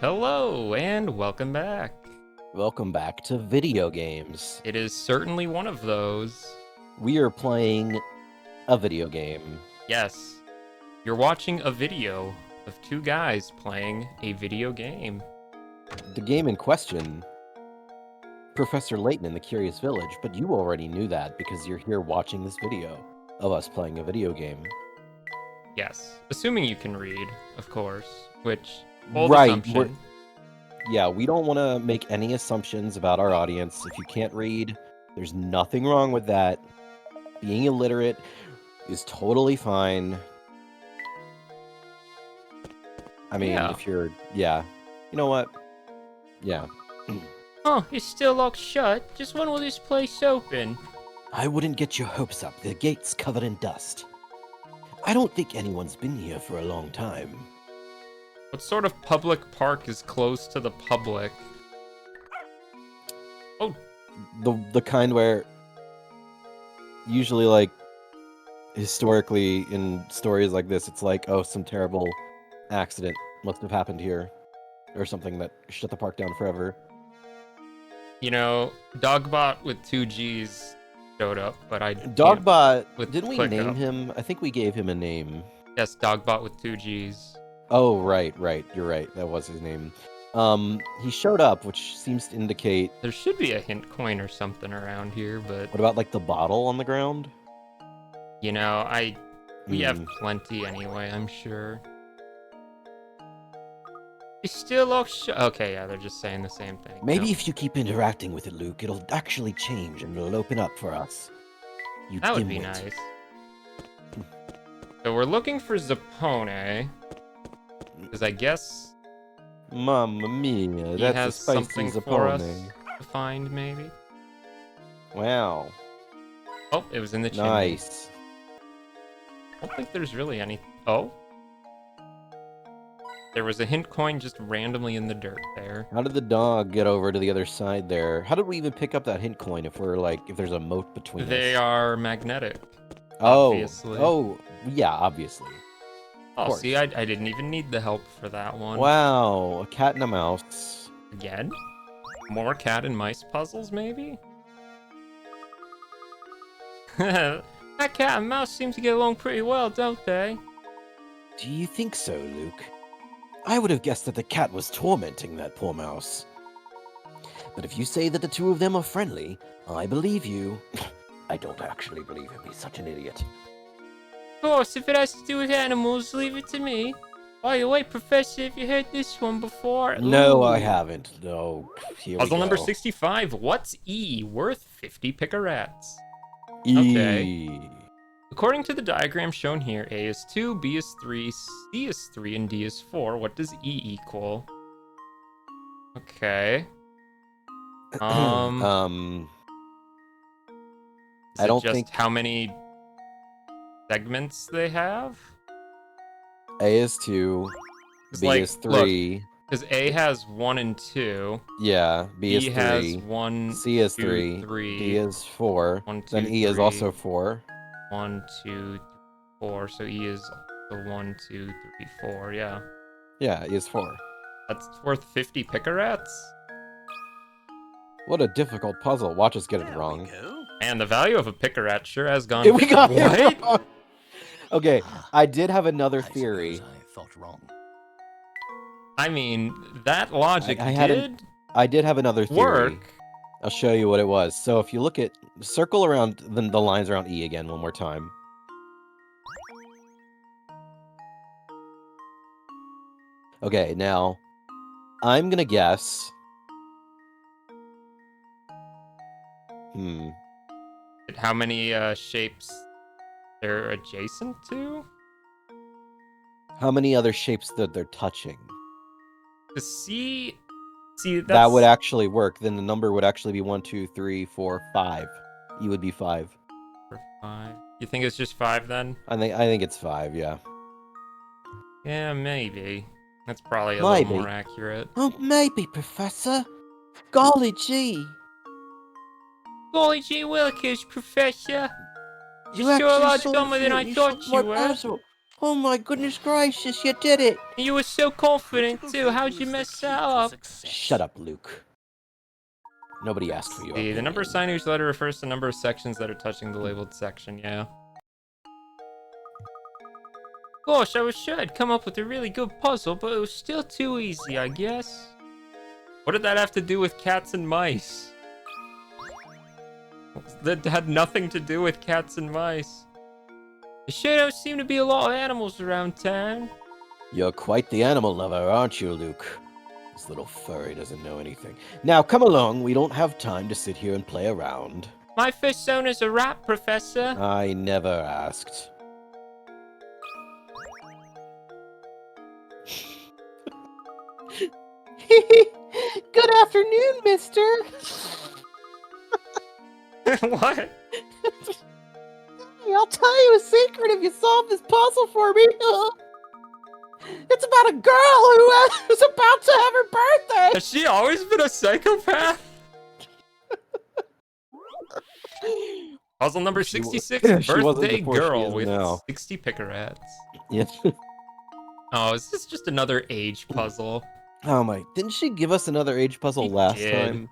Hello, and welcome back. Welcome back to video games. It is certainly one of those. We are playing a video game. Yes, you're watching a video of two guys playing a video game. The game in question, Professor Layton in the Curious Village, but you already knew that because you're here watching this video of us playing a video game. Yes, assuming you can read, of course, which, bold Right, assumption. Yeah, we don't want to make any assumptions about our audience. If you can't read, there's nothing wrong with that. Being illiterate is totally fine. I mean, Yeah. if you're, you know what? Yeah. Oh, it's still locked shut. Just when will this place open? I wouldn't get your hopes up. The gate's covered in dust. I don't think anyone's been here for a long time. What sort of public park is closed to the public? Oh, The kind where usually, like, historically in stories like this, it's like, oh, some terrible accident must have happened here, or something that shut the park down forever. you know, Dogbot with 2 G's showed up, but I Dogbot, with didn't we click name up. him? I think we gave him a name. Yes, Dogbot with 2 G's. Oh, right, you're right, that was his name. He showed up, which seems to indicate... There should be a hint coin or something around here, but... What about, like, the bottle on the ground? You know, we have plenty anyway, I'm sure. It's still okay, yeah, they're just saying the same thing. Maybe No. if you keep interacting with it, Luke, it'll actually change and it'll open up for us. You That would be dimwit. nice. So we're looking for Zappone, because I guess Mamma mia, he that's has a spicy something for us Zappone. to find, maybe? Wow. Oh, it was in the chimney. Nice. I don't think there's really any... Oh? There was a hint coin just randomly in the dirt there. How did the dog get over to the other side there? How did we even pick up that hint coin if we're like, if there's a moat between They us? are magnetic. Oh. Obviously. Oh, yeah, obviously. Oh, course. see, I didn't even need the help for that one. Wow, a cat and a mouse. Again? More cat and mice puzzles, maybe? That cat and mouse seem to get along pretty well, don't they? Do you think so, Luke? I would have guessed that the cat was tormenting that poor mouse. But if you say that the two of them are friendly, I believe you. I don't actually believe him. He's such an idiot. Of course, if it has to do with animals, leave it to me. By the way, Professor, have you heard this one before? No, Ooh. I haven't. No. Here Puzzle we number go. 65. What's E worth 50 picarats? E. Okay. According to the diagram shown here, A is 2, B is 3, C is 3, and D is 4. What does E equal? Okay. I Is it don't just think how many segments they have? A is 2, It's B like, is 3. Because A has 1 and 2. Yeah, B is 3. has 1, C is 2, 3. 3. D is 4. 1, 2, Then E is 3. also 4. 1, 2, 4. So E is the 1, 2, 3, 4. Yeah. Yeah, E is 4. That's worth 50 picarats? What a difficult puzzle. Watch us get it wrong. And the value of a picarat sure has gone. We got what? it wrong. Okay, I did have another theory. I thought wrong. I mean, that logic I did have another theory. work. I'll show you what it was. So if you look at, circle around the lines around E again one more time. Okay, now, I'm gonna guess. How many shapes they're adjacent to? How many other shapes that they're touching? To see, that's... That would actually work. Then the number would actually be 1, 2, 3, 4, 5. E would be 5. 5. You think it's just 5 then? I think it's 5. Yeah. Yeah, maybe. That's probably a Maybe. little more accurate. Oh, maybe, Professor. Golly gee. Golly gee willikers, Professor. You You're sure a actually lot solved dumber than it. I You thought solved my you were. puzzle. Oh my goodness gracious, you did it! You were so confident too. How'd you mess that up? Shut up, Luke. Nobody asked for your opinion. The number assigned to each letter refers to the number of sections that are touching the labeled section, yeah. Gosh, I was sure I'd come up with a really good puzzle, but it was still too easy, I guess. What did that have to do with cats and mice? That had nothing to do with cats and mice. There sure don't seem to be a lot of animals around town. You're quite the animal lover, aren't you, Luke? This little furry doesn't know anything. Now, come along. We don't have time to sit here and play around. My persona's a rat, Professor. I never asked. Good afternoon, mister. What? I'll tell you a secret if you solve this puzzle for me. It's about a girl who's about to have her birthday. Has she always been a psychopath? Puzzle number 66, birthday girl with 60 picarats. Yeah. Oh, is this just another age puzzle? Oh my, didn't she give us another age puzzle last time?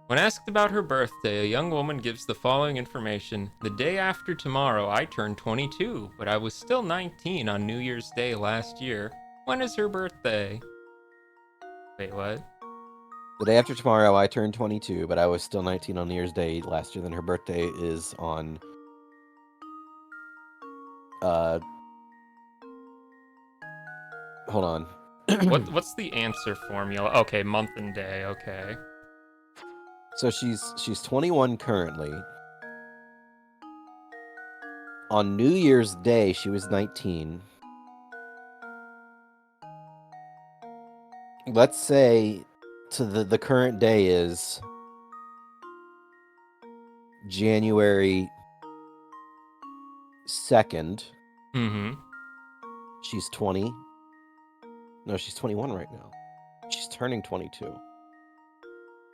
When asked about her birthday, a young woman gives the following information. The day after tomorrow, I turned 22, but I was still 19 on New Year's Day last year. When is her birthday? Wait, what? The day after tomorrow, I turned 22, but I was still 19 on New Year's Day last year. Then her birthday is on... Hold on. What's the answer formula? Okay, month and day, okay. So she's 21 currently. On New Year's Day, she was 19. Let's say to the current day is January 2nd. Mm-hmm. She's 20. No, she's 21 right now. She's turning 22.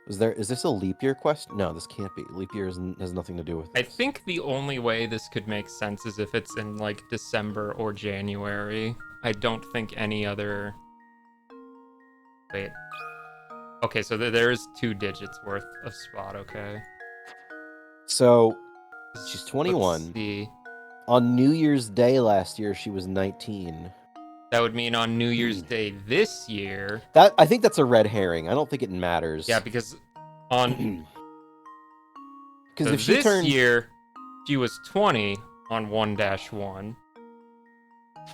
Is this a leap year question? No, this can't be. Leap year has nothing to do with this. I think the only way this could make sense is if it's in, like, December or January. I don't think any other... Wait. Okay, so there's 2 digits worth of spot, okay. So, she's 21. Let's see. On New Year's Day last year, she was 19. That would mean on New Year's Day this year... I think that's a red herring. I don't think it matters. Yeah, because on... Because so if she this turned... year, she was 20 on 1-1.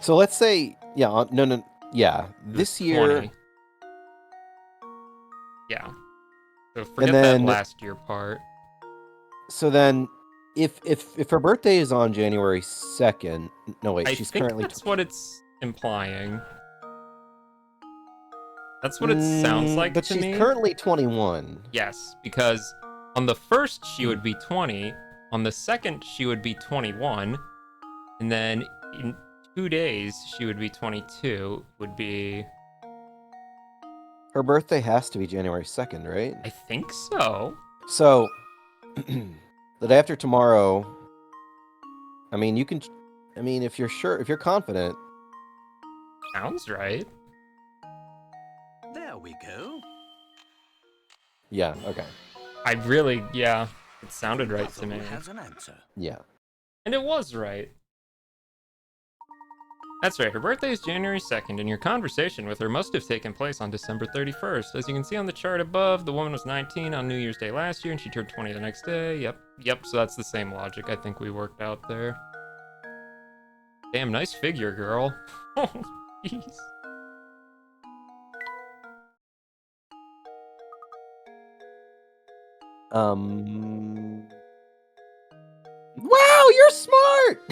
So let's say... Yeah, yeah. This year... 20. Yeah. So forget that last year part. So then, if her birthday is on January 2nd... No, wait, she's currently... I think that's what it's implying. That's what it sounds like but to me. But she's currently 21. Yes, because on the 1st, she would be 20. On the 2nd, she would be 21. And then in 2 days, she would be 22. Would be... Her birthday has to be January 2nd, right? I think so. So, the day after tomorrow... I mean, you can... I mean, if you're sure, if you're confident... Sounds right. There we go. Yeah, okay. Yeah, it sounded right to me. Has an answer. Yeah. And it was right. That's right, her birthday is January 2nd, and your conversation with her must have taken place on December 31st. As you can see on the chart above, the woman was 19 on New Year's Day last year, and she turned 20 the next day. Yep, so that's the same logic I think we worked out there. Damn, nice figure, girl. Oh, jeez. Wow, you're smart!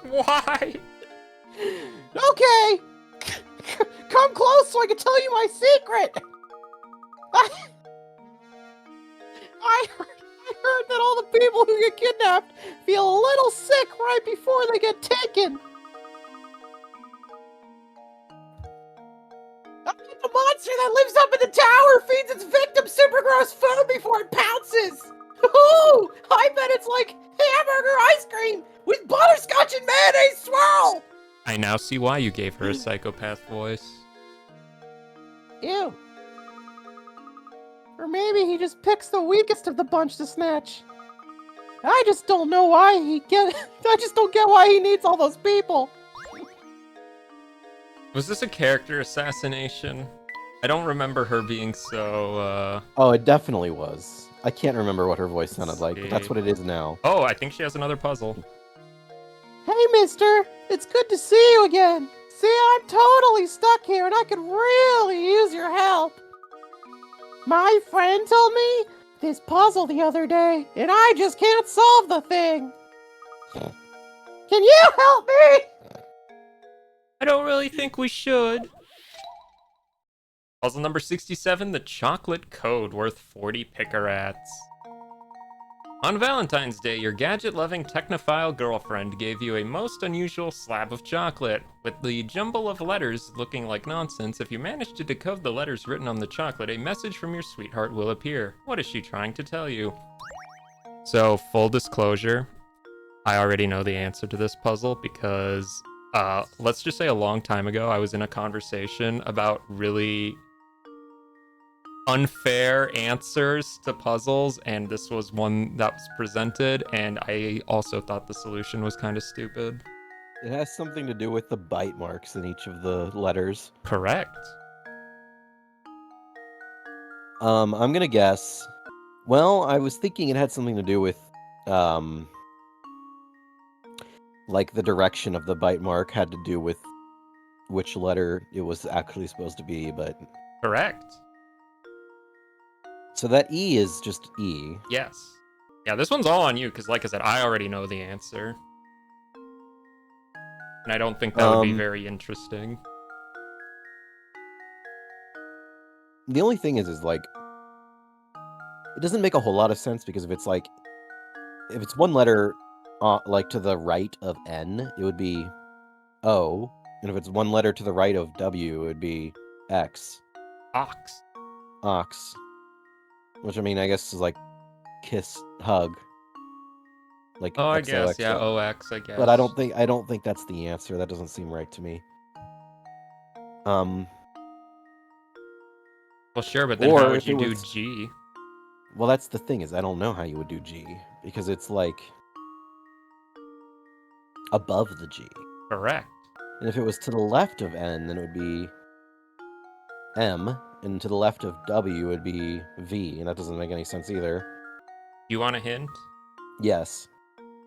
Why? Okay! Come close so I can tell you my secret! I heard that all the people who get kidnapped feel a little sick right before they get taken! The monster that lives up in the tower feeds its victim super gross food before it pounces! Ooh! I bet it's like hamburger ice cream with butterscotch and mayonnaise swirl! I now see why you gave her a psychopath voice. Ew. Or maybe he just picks the weakest of the bunch to snatch. I just don't know why I just don't get why he needs all those people. Was this a character assassination? I don't remember her being so, Oh, it definitely was. I can't remember what her voice sounded Let's like, but that's see. what it is now. Oh, I think she has another puzzle. Hey, mister. It's good to see you again. See, I'm totally stuck here and I could really use your help. My friend told me this puzzle the other day, and I just can't solve the thing. Can you help me? I don't really think we should. Puzzle number 67, the chocolate code worth 40 picarats. On Valentine's Day, your gadget-loving technophile girlfriend gave you a most unusual slab of chocolate. With the jumble of letters looking like nonsense, if you manage to decode the letters written on the chocolate, a message from your sweetheart will appear. What is she trying to tell you? So, full disclosure, I already know the answer to this puzzle because, let's just say a long time ago, I was in a conversation about really unfair answers to puzzles, and this was one that was presented, and I also thought the solution was kind of stupid. It has something to do with the bite marks in each of the letters. Correct. I'm gonna guess. Well, I was thinking it had something to do with, like the direction of the bite mark had to do with which letter it was actually supposed to be, but... Correct. So that E is just E. Yes. Yeah, this one's all on you, because like I said, I already know the answer. And I don't think that would be very interesting. The only thing is like, it doesn't make a whole lot of sense, because if it's like, if it's one letter, like to the right of N, it would be O, and if it's one letter to the right of W, it would be X. Ox. Ox. Which, I mean, I guess is like kiss, hug. Like Oh, I guess, XOXO. yeah, OX, I guess. But I don't think that's the answer. That doesn't seem right to me. Well, sure, but then or how would if you it do was- G? Well, that's the thing, is I don't know how you would do G, because it's like above the G. Correct. And if it was to the left of N, then it would be M, and to the left of W it would be V, and that doesn't make any sense either. You want a hint? Yes.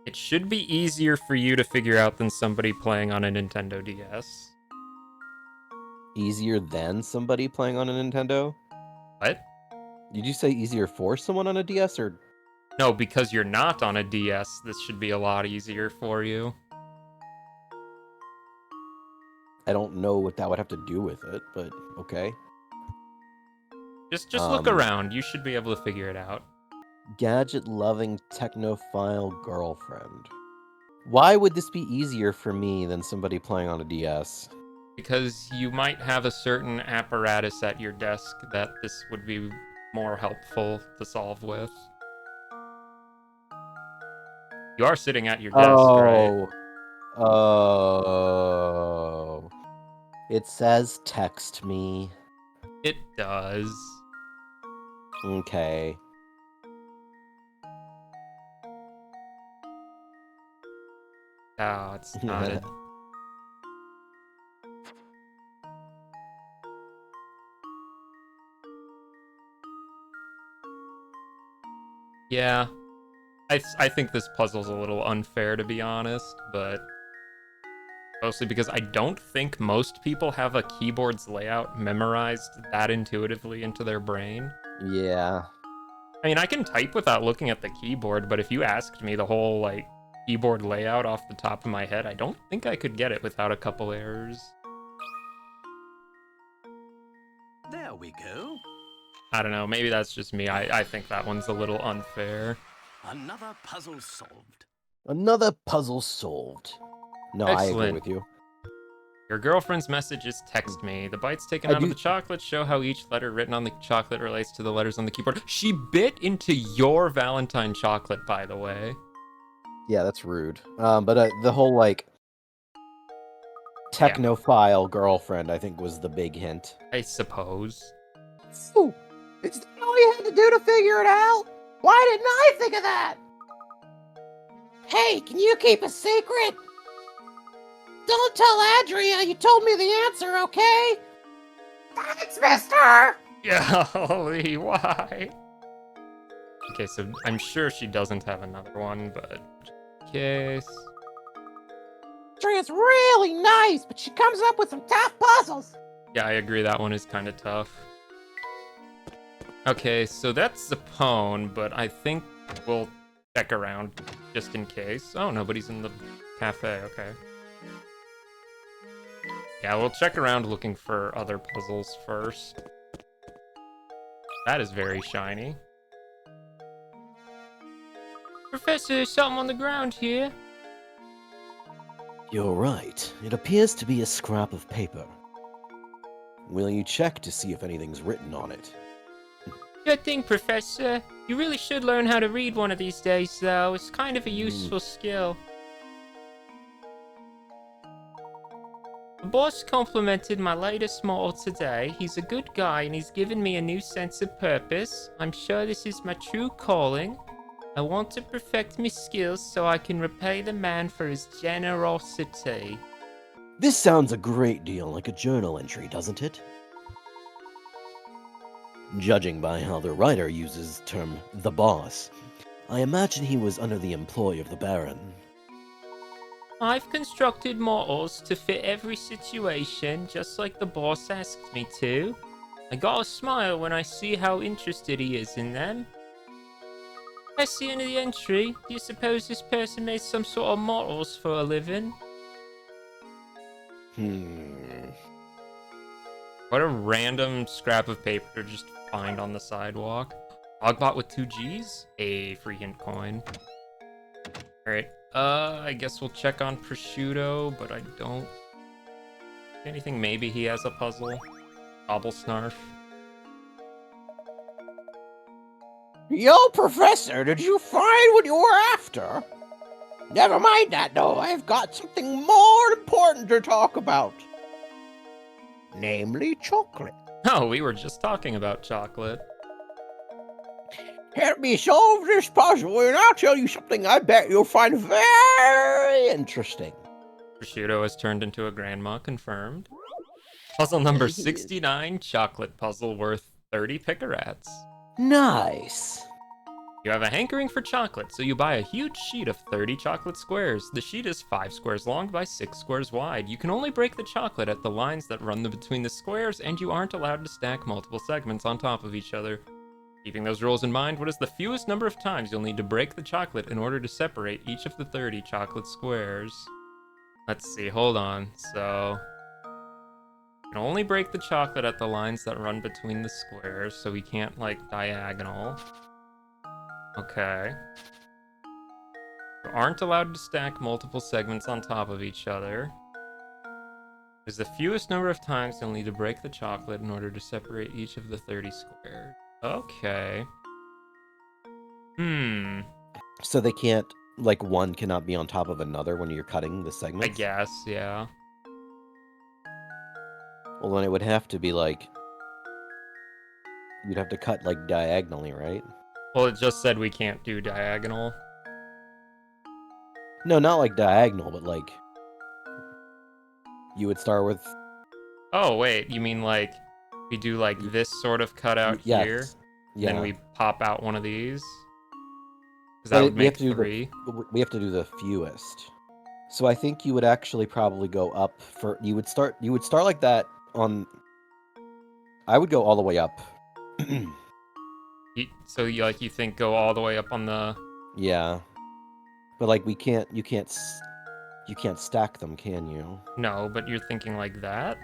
It should be easier for you to figure out than somebody playing on a Nintendo DS. Easier than somebody playing on a Nintendo? What? Did you say easier for someone on a DS, or... No, because you're not on a DS, this should be a lot easier for you. I don't know what that would have to do with it, but okay. Just look around. You should be able to figure it out. Gadget-loving technophile girlfriend. Why would this be easier for me than somebody playing on a DS? Because you might have a certain apparatus at your desk that this would be more helpful to solve with. You are sitting at your desk, right? Oh. It says text me. It does. Okay. Oh, it's not it. Yeah. I think this puzzle's a little unfair, to be honest, but mostly because I don't think most people have a keyboard's layout memorized that intuitively into their brain. Yeah. I mean, I can type without looking at the keyboard, but if you asked me the whole, like, keyboard layout off the top of my head, I don't think I could get it without a couple errors. There we go. I don't know, maybe that's just me. I think that one's a little unfair. Another puzzle solved. Another puzzle solved. No, I agree Excellent. with you. Your girlfriend's messages text me. The bites taken out of the chocolate show how each letter written on the chocolate relates to the letters on the keyboard. She bit into your Valentine chocolate, by the way. Yeah, that's rude. But the whole, like... technophile girlfriend, I think, was the big hint. I suppose. Ooh, is that all you had to do to figure it out? Why didn't I think of that? Hey, can you keep a secret? Don't tell Adria you told me the answer, okay? Thanks, mister! Golly, why? Okay, so I'm sure she doesn't have another one, but in case. Adria's really nice, but she comes up with some tough puzzles. Yeah, I agree. That one is kind of tough. Okay, so that's the pwn, but I think we'll check around just in case. Oh, nobody's in the cafe. Okay. Yeah, we'll check around looking for other puzzles first. That is very shiny. Professor, there's something on the ground here. You're right. It appears to be a scrap of paper. Will you check to see if anything's written on it? Good thing, Professor. You really should learn how to read one of these days, though. It's kind of a useful skill. The boss complimented my latest model today. He's a good guy and he's given me a new sense of purpose. I'm sure this is my true calling. I want to perfect my skills so I can repay the man for his generosity. This sounds a great deal like a journal entry, doesn't it? Judging by how the writer uses the term the boss, I imagine he was under the employ of the Baron. I've constructed models to fit every situation, just like the boss asked me to. I gotta smile when I see how interested he is in them. I see into the entry. Do you suppose this person made some sort of models for a living? What a random scrap of paper to just find on the sidewalk. Ogbot with 2 Gs? A free hint coin. Alright, I guess we'll check on Prosciutto, but I don't... Anything, maybe he has a puzzle? Gobble Snarf. Yo, Professor, did you find what you were after? Never mind that, though. I've got something more important to talk about. Namely, chocolate. Oh, we were just talking about chocolate. Help me solve this puzzle, and I'll tell you something I bet you'll find very interesting. Prosciutto has turned into a grandma, confirmed. Puzzle number 69, chocolate puzzle worth 30 picarats. Nice. You have a hankering for chocolate, so you buy a huge sheet of 30 chocolate squares. The sheet is 5 squares long by 6 squares wide. You can only break the chocolate at the lines that run between the squares, and you aren't allowed to stack multiple segments on top of each other. Keeping those rules in mind, what is the fewest number of times you'll need to break the chocolate in order to separate each of the 30 chocolate squares? Let's see, hold on. So, you can only break the chocolate at the lines that run between the squares, so we can't, like, diagonal. Okay. You aren't allowed to stack multiple segments on top of each other. There's the fewest number of times you'll need to break the chocolate in order to separate each of the 30 squares. Okay. So they can't, like, one cannot be on top of another when you're cutting the I segments? guess, yeah. Well, then it would have to be, like... You'd have to cut, like, diagonally, right? Well, it just said we can't do diagonal. No, not, like, diagonal, but, like... You would start with... Oh, wait, you mean, like, we do, like, this sort of cutout Yes. here? Yeah. Then we pop out one of these? Because But that would we have make to do 3. We have to do the fewest. So I think you would actually probably go up for... You would start like that on... I would go all the way up. So you think go all the way up on the... Yeah. But, like, you can't stack them, can you? No, but you're thinking like that?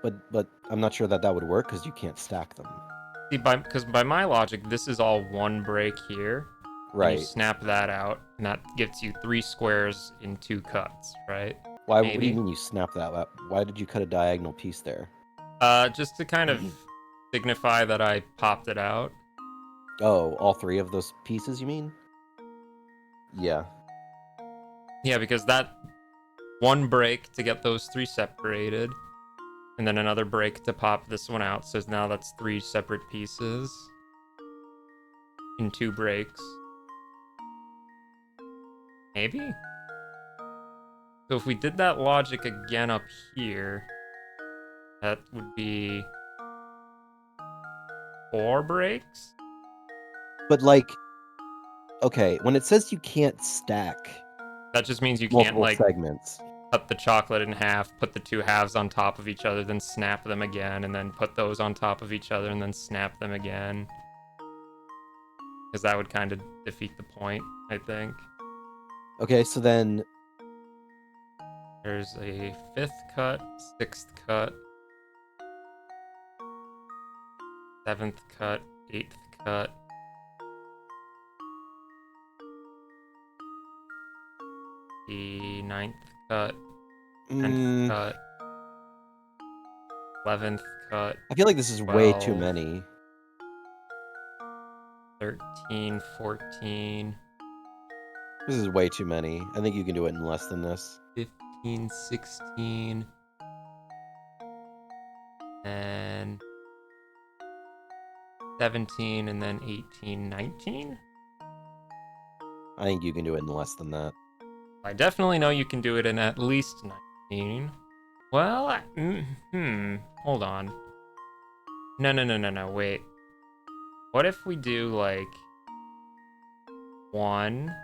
But I'm not sure that would work because you can't stack them. See, because by my logic, this is all one break here. And Right. you snap that out, and that gives you 3 squares in 2 cuts, right? What do maybe. you mean you snap that out? Why did you cut a diagonal piece there? Just to kind of signify that I popped it out. Oh, all 3 of those pieces, you mean? Yeah. Yeah, because that one break to get those 3 separated, and then another break to pop this one out. So now that's 3 separate pieces in 2 breaks. Maybe? So if we did that logic again up here, that would be 4 breaks? But like, okay, when it says you can't stack That just means you can't, multiple like, segments, cut the chocolate in half, put the 2 halves on top of each other, then snap them again, and then put those on top of each other, and then snap them again. Because that would kind of defeat the point, I think. okay, so then There's a 5th cut, 6th cut, 7th cut, 8th cut. The 9th cut, 10th cut, 11th cut, I feel like this is way too 12. many. 13, 14, This is way too many. I think you can do it in less than this. 15, 16, and 17, and then 18, 19? I think you can do it in less than that. I definitely know you can do it in at least 19. Well, hold on. No, wait. What if we do, like, 1,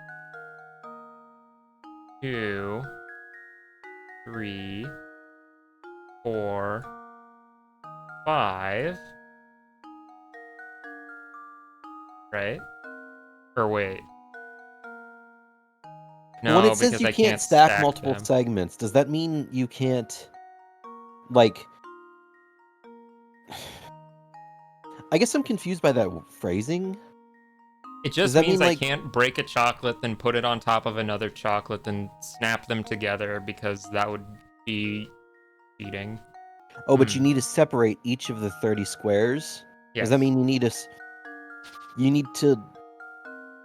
2, 3, 4, 5, right? Or wait. No, when it says because you I can't stack multiple them. segments, does that mean you can't, like... I guess I'm confused by that phrasing. It just that means mean, I like- can't break a chocolate, then put it on top of another chocolate, then snap them together, because that would be cheating. Oh, but you need to separate each of the 30 squares? Yes. Does that mean you need to... You need to...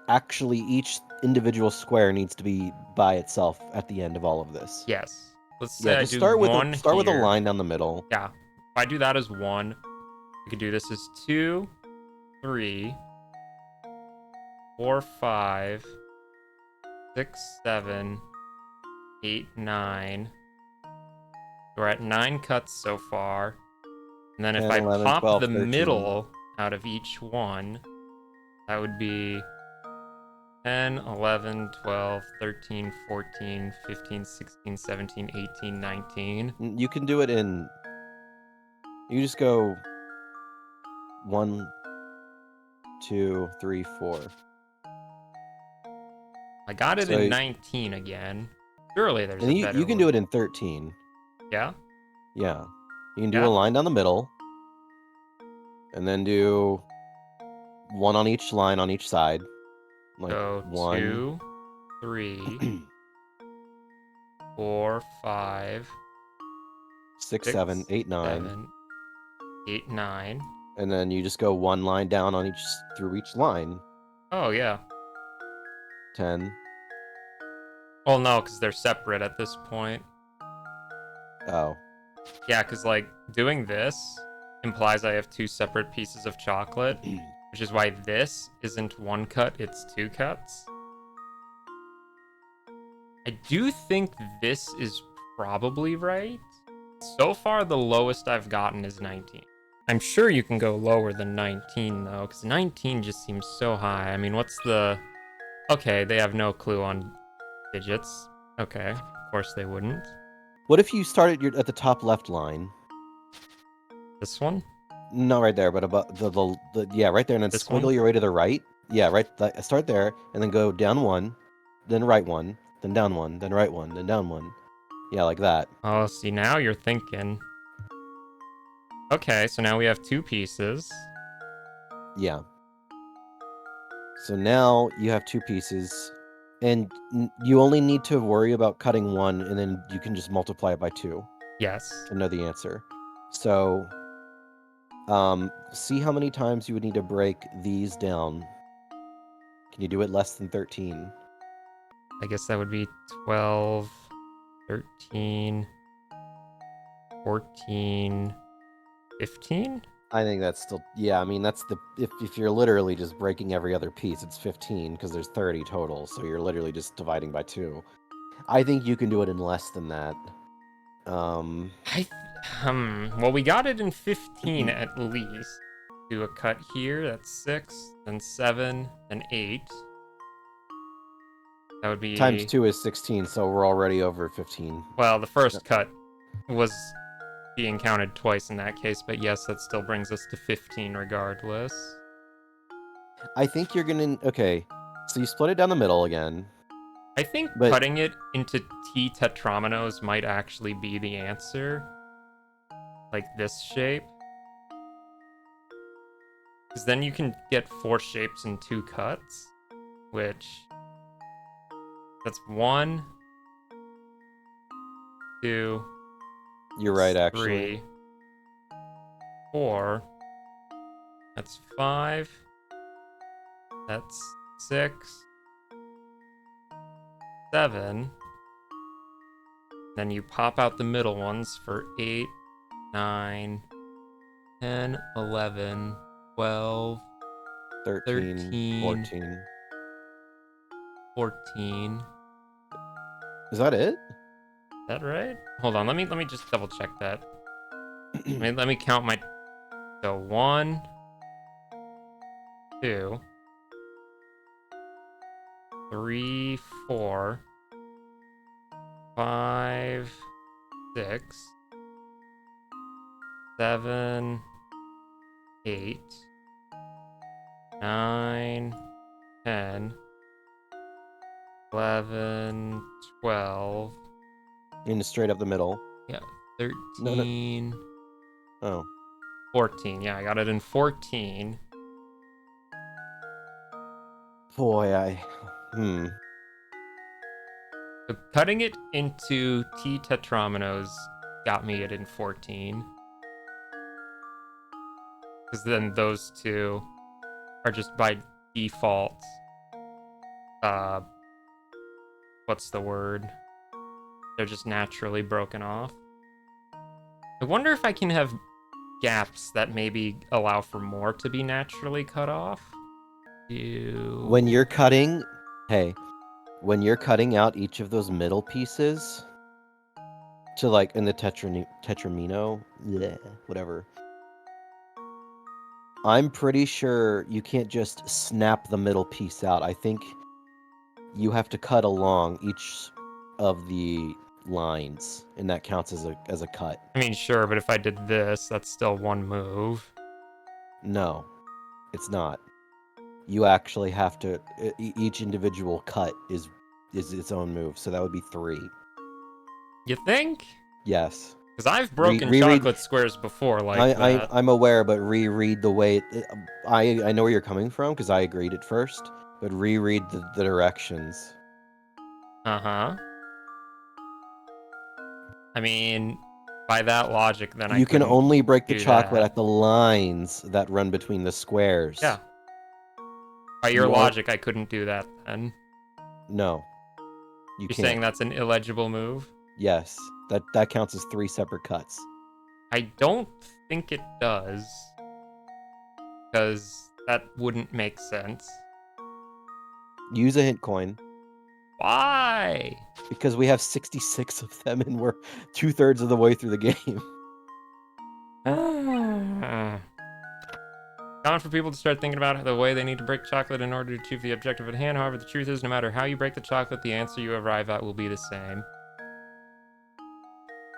Actually, each individual square needs to be by itself at the end of all of this. Yes. Let's say Yeah, I just do start with one with a here. line down the middle. Yeah. If I do that as 1, we could do this as 2, 3, 4, 5, 6, 7, 8, 9. We're at 9 cuts so far. And then if 10, I 11, pop 12, the 13. middle out of each one, that would be 10, 11, 12, 13, 14, 15, 16, 17, 18, 19. You can do it in... You just go 1, 2, 3, 4. I got it So in 19 again. Surely there's And a you better can one. do it in 13. Yeah? Yeah. You can do Yeah. a line down the middle. And then do 1 on each line on each side. Like So 1. 2, 3, 4, 5, 6, 6, 7, 8, 9. 7, 8, 9. And then you just go 1 line down on through each line. Oh, yeah. 10. Well, no, because they're separate at this point. Oh. Yeah, because, like, doing this implies I have 2 separate pieces of chocolate, which is why this isn't 1 cut, it's 2 cuts. I do think this is probably right. So far, the lowest I've gotten is 19. I'm sure you can go lower than 19, though, because 19 just seems so high. I mean, what's the... Okay, they have no clue on digits. Okay, of course they wouldn't. What if you start at the top left line? This one? No, right there, but above the yeah, right there, and then This squiggle one? your way to the right. Yeah, right. Start there, and then go down 1, then right 1, then down 1, then right 1, then down 1. Yeah, like that. Oh, see, now you're thinking. Okay, so now we have 2 pieces. Yeah. So now you have 2 pieces, and you only need to worry about cutting 1, and then you can just multiply it by 2 Yes. to know the answer. So, see how many times you would need to break these down. Can you do it less than 13? I guess that would be 12, 13, 14, 15? I think that's still, yeah, I mean, that's the, if you're literally just breaking every other piece, it's 15, because there's 30 total, so you're literally just dividing by 2. I think you can do it in less than that. Well, we got it in 15 at least. Do a cut here, that's 6, then 7, then 8. That would be... Times 2 is 16, so we're already over 15. Well, the first cut was being counted twice in that case, but yes, that still brings us to 15 regardless. I think you're gonna, okay, so you split it down the middle again. I think But- cutting it into T tetrominoes might actually be the answer. Like this shape. Because then you can get 4 shapes in 2 cuts, which... That's 1, 2... You're right, 3, actually. 4. That's 5. That's 6. 7. Then you pop out the middle ones for 8, 9, 10, 11, 12, 13, 14. 14. Is that it? Is that right? Hold on, let me just double check that. Let me count my... So 1, 2, 3, 4, 5, 6, 7, 8, 9, 10, 11, 12. In straight up the middle. Yeah, No, 13, Oh. 14. Yeah, I got it in 14. Boy, So cutting it into T tetrominoes got me it in 14. Because then those two are just by default. What's the word? They're just naturally broken off. I wonder if I can have gaps that maybe allow for more to be naturally cut off. When you're cutting, hey, when you're cutting out each of those middle pieces to like in the tetramino, bleh, whatever. I'm pretty sure you can't just snap the middle piece out. I think you have to cut along each of the lines, and that counts as a cut. I mean, sure, but if I did this, that's still one move. No, it's not. You actually have to. Each individual cut is its own move, so that would be 3. You think? Yes. Because I've broken reread- chocolate squares before like that. I'm aware, but reread the way. I know where you're coming from because I agreed at first, but reread the directions. Uh-huh. I mean, by that logic, then You can only break the do chocolate that. at the lines that run between the squares. Yeah. By your You all- logic, I couldn't do that then. No. You You're can't. saying that's an illegible move? Yes. That counts as 3 separate cuts. I don't think it does. Because that wouldn't make sense. Use a hint coin. Why? Because we have 66 of them and we're 2/3 of the way through the game. Common for people to start thinking about the way they need to break chocolate in order to achieve the objective at hand. However, the truth is, no matter how you break the chocolate, the answer you arrive at will be the same.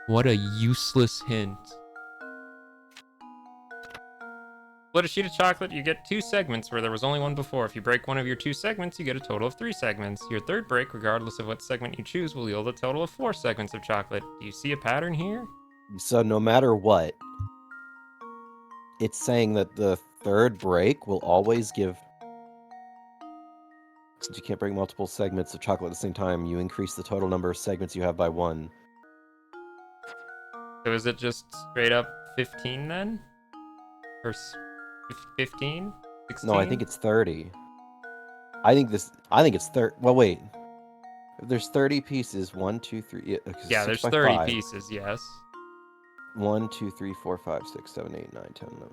What a useless hint. Split a sheet of chocolate, you get 2 segments where there was only one before. If you break one of your 2 segments, you get a total of 3 segments. Your third break, regardless of what segment you choose, will yield a total of 4 segments of chocolate. Do you see a pattern here? So no matter what, it's saying that the third break will always give... Since you can't break multiple segments of chocolate at the same time, you increase the total number of segments you have by 1. So is it just straight up 15 then? Or 15? 16? No, I think it's 30. I think it's 30. Well, wait. If there's 30 pieces, 1, 2, 3. Yeah, there's 30 pieces, yes. 1, 2, 3, 4, 5, 6, 7, 8, 9, 10, 11.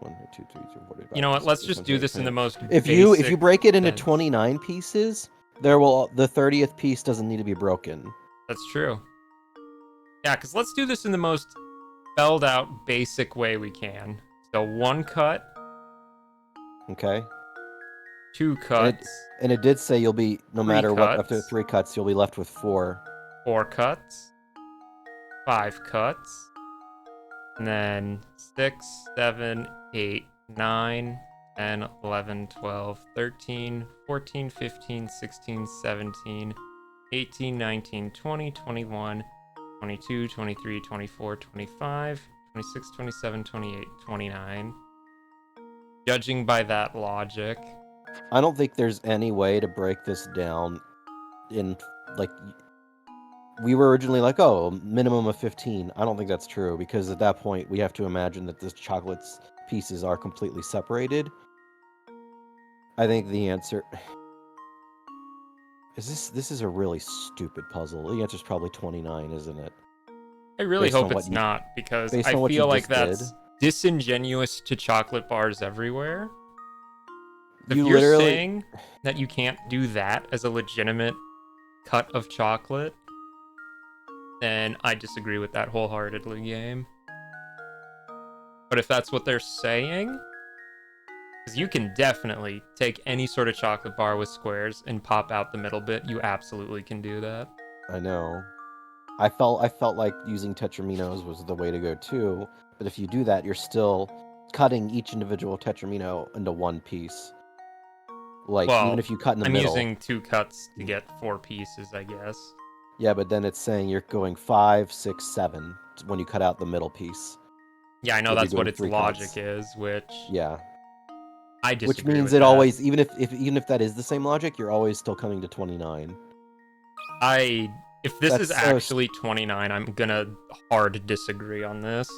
1, 2, 3, 4, 5, You know what? 6, Let's 7, just 8, do this in the 9. most If you basic break it into sense. 29 pieces, the 30th piece doesn't need to be broken. That's true. Yeah, because let's do this in the most spelled out basic way we can. So 1 cut, Okay? 2 cuts, And it did say you'll be, no 3 matter what, after cuts, 3 cuts, you'll be left with 4. 4 cuts, 5 cuts, and then 6, 7, 8, 9, 10, 11, 12, 13, 14, 15, 16, 17, 18, 19, 20, 21, 22, 23, 24, 25, 26, 27, 28, 29. Judging by that logic. I don't think there's any way to break this down in, like, we were originally like, oh, minimum of 15. I don't think that's true, because at that point, we have to imagine that the chocolates pieces are completely separated. I think the answer... This is a really stupid puzzle. The answer's probably 29, isn't it? I really Based on hope what it's you- not, because based I on what you feel like just that's did. disingenuous to chocolate bars everywhere. If You you're literally... saying that you can't do that as a legitimate cut of chocolate, then I disagree with that wholeheartedly, game. But if that's what they're saying, because you can definitely take any sort of chocolate bar with squares and pop out the middle bit. You absolutely can do that. I know. I felt like using tetraminos was the way to go too, but if you do that, you're still cutting each individual tetramino into one piece. Like, Well, even if you cut in the I'm middle. using 2 cuts to get 4 pieces, I guess. Yeah, but then it's saying you're going 5, 6, 7 when you cut out the middle piece. Yeah, I know You'll be that's what doing its 3 logic cuts. is, which Yeah. I disagree Which means with it that. always, even if that is the same logic, you're always still coming to 29. If this That's is actually 29, I'm gonna hard disagree on this.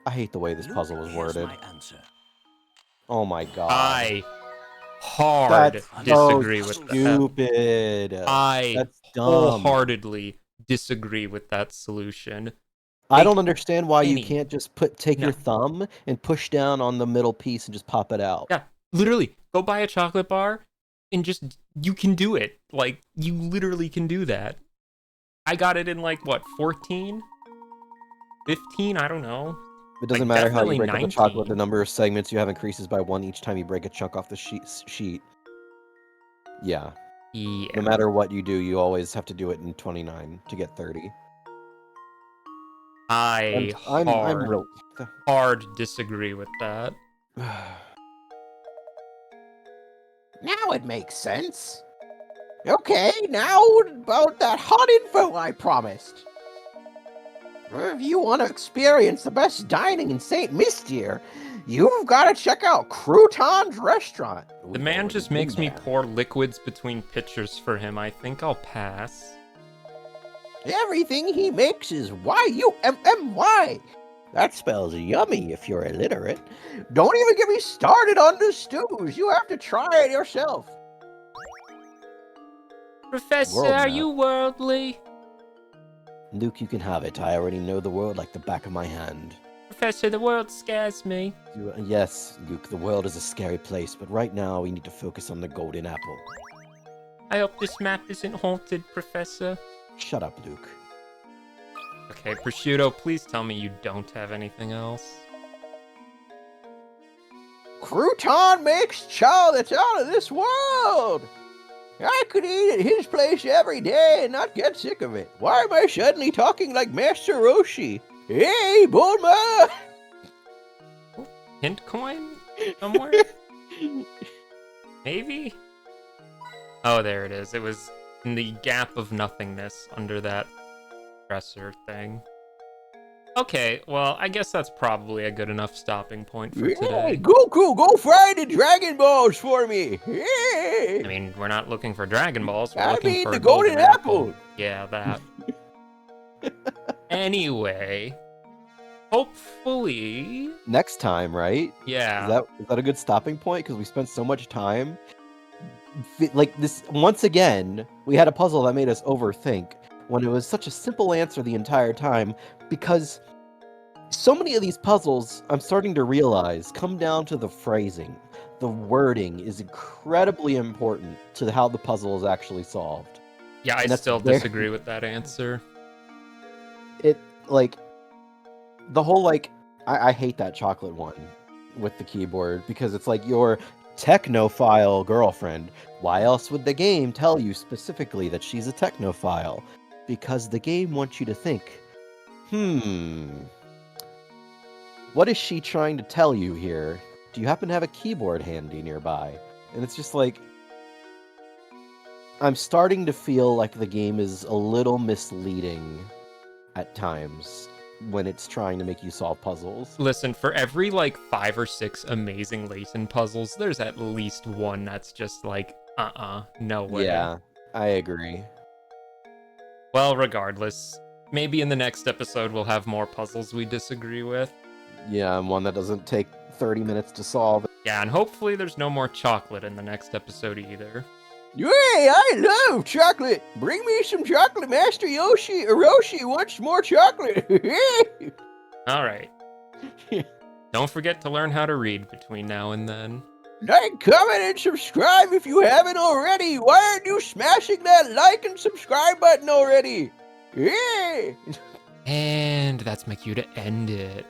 I hate the way this Luke, puzzle was here's worded. my answer. Oh my god. I hard That's disagree so with that. stupid. I That's dumb. wholeheartedly disagree with that solution. I don't understand why any- you can't just take No. your thumb and push down on the middle piece and just pop it out. Yeah, literally, go buy a chocolate bar and just, you can do it. Like, you literally can do that. I got it in, like, what, 14? 15? I don't know. It doesn't Like, matter how you definitely break up the chocolate, 19. the number of segments you have increases by 1 each time you break a chunk off the sheet. Yeah. Yeah. No matter what you do, you always have to do it in 29 to get 30. I'm real... hard disagree with that. Now it makes sense. Okay, now what about that hot info I promised? If you want to experience the best dining in St. Mysteer, you've got to check out Crouton's restaurant. The man just makes me pour liquids between pitchers for him. I think I'll pass. Everything he makes is Y-U-M-M-Y. That spells yummy if you're illiterate. Don't even get me started on the stews. You have to try it yourself. Professor, World are map. you worldly? Luke, you can have it. I already know the world like the back of my hand. Professor, the world scares me. Yes, Luke, the world is a scary place, but right now we need to focus on the golden apple. I hope this map isn't haunted, Professor. Shut up, Luke. Okay, Prosciutto, please tell me you don't have anything else. Crouton makes chow that's out of this world. I could eat at his place every day and not get sick of it. Why am I suddenly talking like Master Roshi? Hey, Bulma! Hint coin? Somewhere? Maybe? Oh, there it is. It was in the gap of nothingness under that dresser thing. Okay, well, I guess that's probably a good enough stopping point for Hey, today. Goku, go fry the Dragon Balls for me! Hey! I mean, we're not looking for Dragon Balls. We're I looking mean for the a golden apple. Yeah, that. Anyway, hopefully, Next time, right? yeah. Is that a good stopping point? Because we spent so much time like this once again, we had a puzzle that made us overthink when it was such a simple answer the entire time, because so many of these puzzles, I'm starting to realize, come down to the phrasing. The wording is incredibly important to how the puzzle is actually solved. Yeah, I And that's still very- disagree with that answer. It, like, the whole, like, I hate that chocolate one with the keyboard, because it's like your technophile girlfriend. Why else would the game tell you specifically that she's a technophile? Because the game wants you to think, what is she trying to tell you here? Do you happen to have a keyboard handy nearby? And it's just like, I'm starting to feel like the game is a little misleading at times when it's trying to make you solve puzzles. Listen, for every like 5 or 6 amazing Layton puzzles, there's at least one that's just like, no way. Yeah, I agree. Well, regardless, maybe in the next episode we'll have more puzzles we disagree with. Yeah, and one that doesn't take 30 minutes to solve. Yeah, and hopefully there's no more chocolate in the next episode either. Yay, I love chocolate! Bring me some chocolate, Master Roshi wants more chocolate! Alright. Don't forget to learn how to read between now and then. Like, comment, and subscribe if you haven't already! Why aren't you smashing that like and subscribe button already? Yeah! And that's my cue to end it.